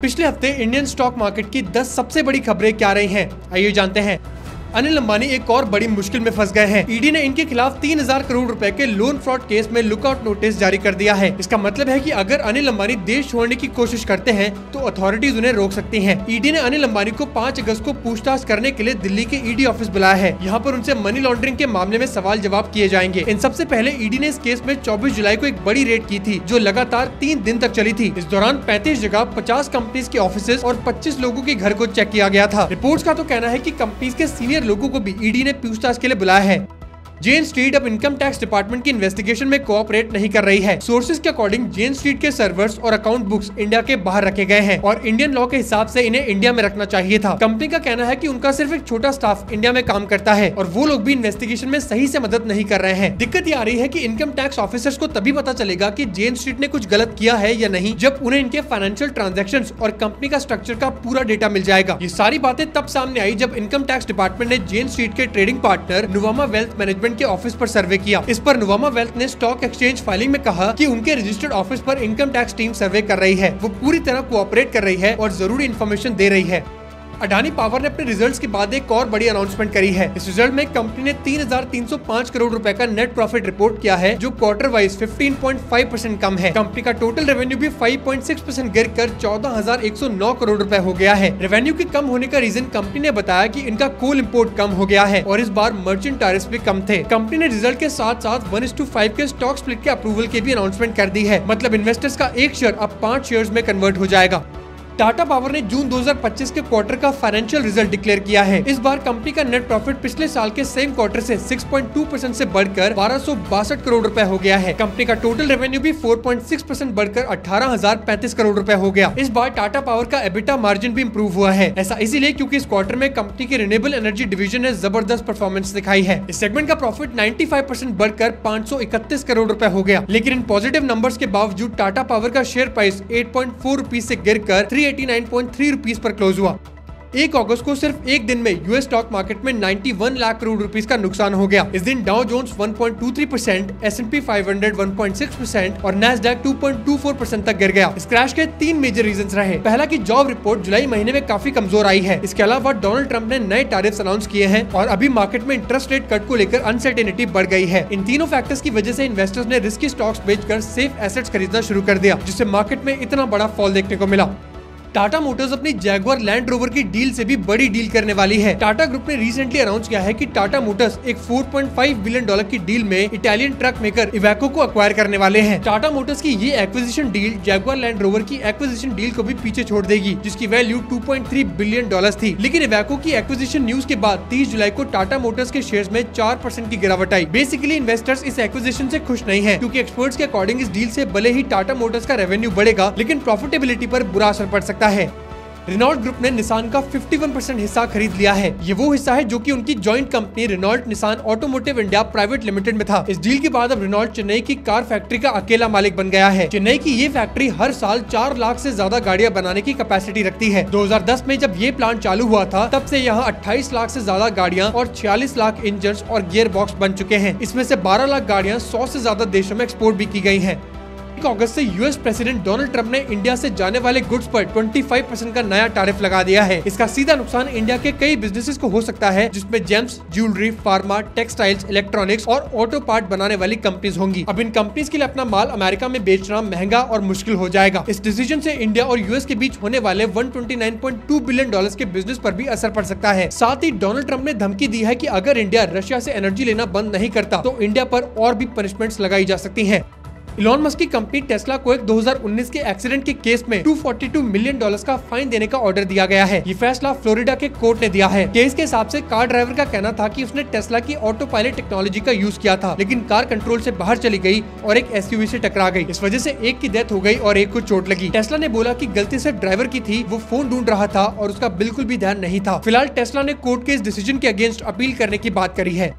पिछले हफ्ते Indian stock market की 10 सबसे बड़ी खबरें क्या रही हैं, आइए जानते हैं। अनिल अंबानी एक और बड़ी मुश्किल में फंस गए हैं। ईडी ने इनके खिलाफ 3000 करोड़ रुपए के लोन फ्रॉड केस में लुकआउट नोटिस जारी कर दिया है। इसका मतलब है कि अगर अनिल अंबानी देश छोड़ने की कोशिश करते हैं तो अथॉरिटीज उन्हें रोक सकती हैं। ईडी ने अनिल अंबानी को 5 अगस्त को पूछताछ करने के लिए दिल्ली के ईडी ऑफिस बुलाया है। यहाँ पर उनसे मनी लॉन्ड्रिंग के मामले में सवाल जवाब किए जाएंगे। इन सबसे पहले ईडी ने इस केस में 24 जुलाई को एक बड़ी रेड की थी, जो लगातार 3 दिन तक चली थी। इस दौरान 35 जगह 50 कंपनीज के ऑफिस और 25 लोगों के घर को चेक किया गया था। रिपोर्ट्स का तो कहना है कि कंपनीज के सीनियर लोगों को भी ईडी ने पूछताछ के लिए बुलाया है। जेन स्ट्रीट अब इनकम टैक्स डिपार्टमेंट की इन्वेस्टिगेशन में कोऑपरेट नहीं कर रही है। सोर्सेज के अकॉर्डिंग जेन स्ट्रीट के सर्वर्स और अकाउंट बुक्स इंडिया के बाहर रखे गए हैं और इंडियन लॉ के हिसाब से इन्हें इंडिया में रखना चाहिए था। कंपनी का कहना है कि उनका सिर्फ एक छोटा स्टाफ इंडिया में काम करता है और वो लोग भी इन्वेस्टिगेशन में सही से मदद नहीं कर रहे हैं। दिक्कत ये आ रही है कि इनकम टैक्स ऑफिसर्स को तभी पता चलेगा कि जेन स्ट्रीट ने कुछ गलत किया है या नहीं, जब उन्हें इनके फाइनेंशियल ट्रांजैक्शंस और कंपनी का स्ट्रक्चर का पूरा डेटा मिल जाएगा। ये सारी बातें तब सामने आई जब इनकम टैक्स डिपार्टमेंट ने जेन स्ट्रीट के trading partner Nuvama wealth management के ऑफिस पर सर्वे किया। इस पर नुवामा वेल्थ ने स्टॉक एक्सचेंज फाइलिंग में कहा कि उनके रजिस्टर्ड ऑफिस पर इनकम टैक्स टीम सर्वे कर रही है, वो पूरी तरह कोऑपरेट कर रही है और जरूरी इन्फॉर्मेशन दे रही है। अडानी पावर ने अपने रिजल्ट्स के बाद एक और बड़ी अनाउंसमेंट करी है। इस रिजल्ट में कंपनी ने 3305 करोड़ रुपए का नेट प्रॉफिट रिपोर्ट किया है, जो क्वार्टर वाइज 15.5% कम है। कंपनी का टोटल रेवेन्यू भी 5.6% गिरकर 14,109 करोड़ रुपए हो गया है। रेवेन्यू के कम होने का रीजन कंपनी ने बताया कि इनका कोल इंपोर्ट कम हो गया है और इस बार मर्चेंट टैरिफ्स भी कम थे। कंपनी ने रिजल्ट के साथ साथ 1:5 के स्टॉक स्प्लिट के अप्रूवल की भी अनाउंसमेंट कर दी है। मतलब इन्वेस्टर्स का एक शेयर अब 5 शेयर्स में कन्वर्ट हो जाएगा। टाटा पावर ने जून 2025 के क्वार्टर का फाइनेंशियल रिजल्ट डिक्लेयर किया है। इस बार कंपनी का नेट प्रॉफिट पिछले साल के सेम क्वार्टर से 6.2% से बढ़कर 1262 करोड़ रुपए हो गया है। कंपनी का टोटल रेवेन्यू भी 4.6% बढ़कर 18,035 करोड़ रुपए हो गया। इस बार टाटा पावर का एबिटा मार्जिन भी इम्प्रूव हुआ है। ऐसा इसीलिए क्योंकि इस क्वार्टर में कंपनी के रिन्यूएबल एनर्जी डिवीजन ने जबरदस्त परफॉर्मेंस दिखाई है। इस सेगमेंट का प्रॉफिट 95% बढ़कर 531 करोड़ रुपए हो गया। लेकिन इन पॉजिटिव नंबर्स के बावजूद टाटा पावर का शेयर प्राइस 8.4 रुपीज से गिरकर 389.3 रुपीज पर क्लोज हुआ। 1 अगस्त को सिर्फ एक दिन में यूएस स्टॉक मार्केट में 91 लाख करोड़ रुपीस का नुकसान हो गया। इस दिन डाउ जोन्स 1.23%, S&P 500 1.6% और नैस्डैक 2.24% तक गिर गया। इस क्रैश के 3 मेजर रीजंस रहे। पहला कि जॉब रिपोर्ट जुलाई महीने में काफी कमजोर आई है। इसके अलावा डोनाल्ड ट्रंप ने नए टैरिफ्स अनाउंस किए हैं और अभी मार्केट में इंटरेस्ट रेट कट को लेकर अनसर्टेनिटी बढ़ गई है। इन तीनों फैक्टर्स की वजह से इन्वेस्टर्स ने रिस्की स्टॉक्स बेचकर सेफ एसेट्स खरीदना शुरू कर दिया, जिससे मार्केट में इतना बड़ा फॉल देखने को मिला। टाटा मोटर्स अपनी जैगुआर लैंड रोवर की डील से भी बड़ी डील करने वाली है। टाटा ग्रुप ने रिसेंटली अनाउंस किया है कि टाटा मोटर्स एक $4.5 बिलियन की डील में इटालियन ट्रक मेकर इवैको को अक्वायर करने वाले हैं। टाटा मोटर्स की ये acquisition deal Jaguar land rover की एक्विजिशन डील को भी पीछे छोड़ देगी, जिसकी वैल्यू $2.3 बिलियन थी। लेकिन इवैको की एक्विजिशन न्यूज के बाद 30 जुलाई को टाटा मोटर्स के शेयर्स में 4% की गिरावट आई। बेसिकली इन्वेस्टर्स इस एक्विजिशन से खुश नहीं है, क्योंकि एक्सपर्ट्स के अकॉर्डिंग इस डील से भले ही टाटा मोटर्स का रेवेन्यू बढ़ेगा, लेकिन प्रॉफिटेबिलिटी पर बुरा असर पड़ सकता है। रेनॉल्ट ग्रुप ने निसान का 51% हिस्सा खरीद लिया है। ये वो हिस्सा है जो कि उनकी joint company Renault Nissan automotive India private limited में था। इस डील के बाद अब रेनॉल्ट चेन्नई की कार फैक्ट्री का अकेला मालिक बन गया है। चेन्नई की ये फैक्ट्री हर साल 4 लाख से ज्यादा गाड़ियां बनाने की कैपेसिटी रखती है। 2010 में जब ये प्लांट चालू हुआ था, तब से यहाँ 28 लाख से ज्यादा गाड़ियां और 46 लाख इंजन और गियर बॉक्स बन चुके हैं। इसमें से 12 लाख गाड़ियां 100 से ज्यादा देशों में एक्सपोर्ट भी की गई है। 1 अगस्त से यूएस प्रेसिडेंट डोनाल्ड ट्रंप ने इंडिया से जाने वाले गुड्स पर 25% का नया टैरिफ लगा दिया है। इसका सीधा नुकसान इंडिया के कई बिजनेसेस को हो सकता है, जिसमें James, jewellery, pharma, textiles, electronics और ऑटो पार्ट बनाने वाली कंपनीज होंगी। अब इन कंपनीज के लिए अपना माल अमेरिका में बेचना महंगा और मुश्किल हो जाएगा। इस डिसीजन से इंडिया और यूएस के बीच होने वाले $129.2 बिलियन के बिजनेस पर भी असर पड़ सकता है। साथ ही डोनाल्ड ट्रंप ने धमकी दी है कि अगर इंडिया रशिया से एनर्जी लेना बंद नहीं करता तो इंडिया पर और भी पनिशमेंट्स लगाई जा सकती है। इलॉन मस्क की कंपनी टेस्ला को एक 2019 के एक्सीडेंट के केस में $242 मिलियन का फाइन देने का ऑर्डर दिया गया है। ये फैसला फ्लोरिडा के कोर्ट ने दिया है। केस के हिसाब से कार ड्राइवर का कहना था कि उसने टेस्ला की ऑटो पायलट टेक्नोलॉजी का यूज किया था, लेकिन कार कंट्रोल से बाहर चली गई और एक एसयूवी से टकरा गई। इस वजह से एक की डेथ हो गई और एक को चोट लगी। टेस्ला ने बोला कि गलती से ड्राइवर की थी, वो फोन ढूंढ रहा था और उसका बिल्कुल भी ध्यान नहीं था। फिलहाल टेस्ला ने कोर्ट के इस डिसीजन के अगेंस्ट अपील करने की बात करी है।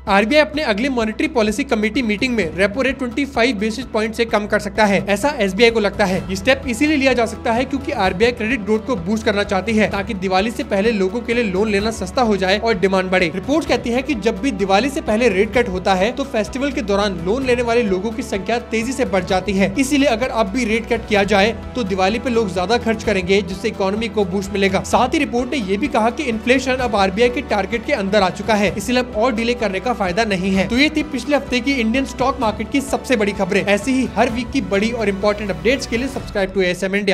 आरबीआई अपने अगले मॉनेटरी पॉलिसी कमेटी मीटिंग में रेपो रेट 25 बेसिस पॉइंट से कम कर सकता है, ऐसा एसबीआई को लगता है। ये स्टेप इसीलिए लिया जा सकता है क्योंकि आरबीआई क्रेडिट ग्रोथ को बूस्ट करना चाहती है ताकि दिवाली से पहले लोगों के लिए लोन लेना सस्ता हो जाए और डिमांड बढ़े। रिपोर्ट्स कहती है कि जब भी दिवाली से पहले रेट कट होता है तो फेस्टिवल के दौरान लोन लेने वाले लोगों की संख्या तेजी से बढ़ जाती है। इसीलिए अगर अब भी रेट कट किया जाए तो दिवाली पे लोग ज्यादा खर्च करेंगे, जिससे इकोनॉमी को बूस्ट मिलेगा। साथ ही रिपोर्ट ने ये भी कहा कि इन्फ्लेशन अब आरबीआई के टारगेट के अंदर आ चुका है, इसलिए अब और डिले करने का फायदा नहीं है। तो ये थी पिछले हफ्ते की इंडियन स्टॉक मार्केट की सबसे बड़ी खबरें। ऐसी ही हर वीक की बड़ी और इम्पोर्टेंट अपडेट्स के लिए सब्सक्राइब टू एएसएम इंडिया।